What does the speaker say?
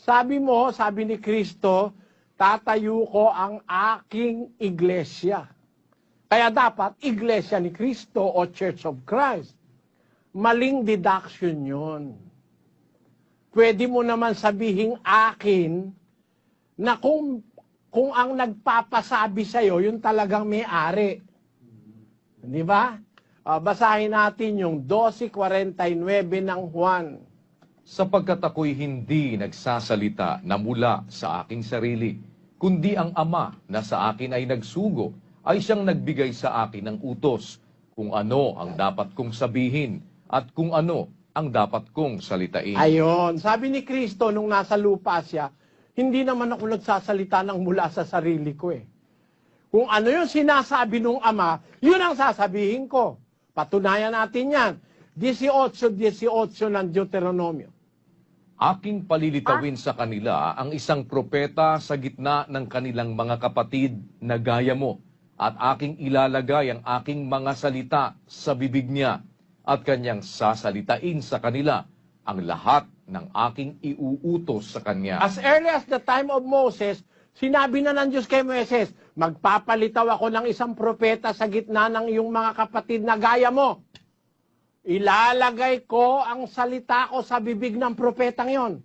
Sabi ni Kristo, tatayo ko ang aking iglesia. Kaya dapat, iglesia ni Kristo o Church of Christ. Maling deduction yun. Pwede mo naman sabihin akin na kung ang nagpapasabi sa'yo, yun talagang may-ari. Di ba? Basahin natin yung 12:49 ng Juan. Sapagkat ako'y hindi nagsasalita na mula sa aking sarili, kundi ang Ama na sa akin ay nagsugo, ay siyang nagbigay sa akin ng utos, kung ano ang dapat kong sabihin at kung ano ang dapat kong salitain. Ayon, sabi ni Kristo nung nasa lupa siya, hindi naman ako nagsasalita ng mula sa sarili ko eh. Kung ano yung sinasabi ng Ama, yun ang sasabihin ko. Patunayan natin yan. 18:18 ng Deuteronomio. Aking palilitawin sa kanila ang isang propeta sa gitna ng kanilang mga kapatid na gaya mo, at aking ilalagay ang aking mga salita sa bibig niya, at kanyang sasalitain sa kanila ang lahat ng aking iuutos sa kanya. As early as the time of Moses, sinabi na ng Diyos kay Moises, magpapalitaw ako ng isang propeta sa gitna ng iyong mga kapatid na gaya mo. Ilalagay ko ang salita ko sa bibig ng propetang yon.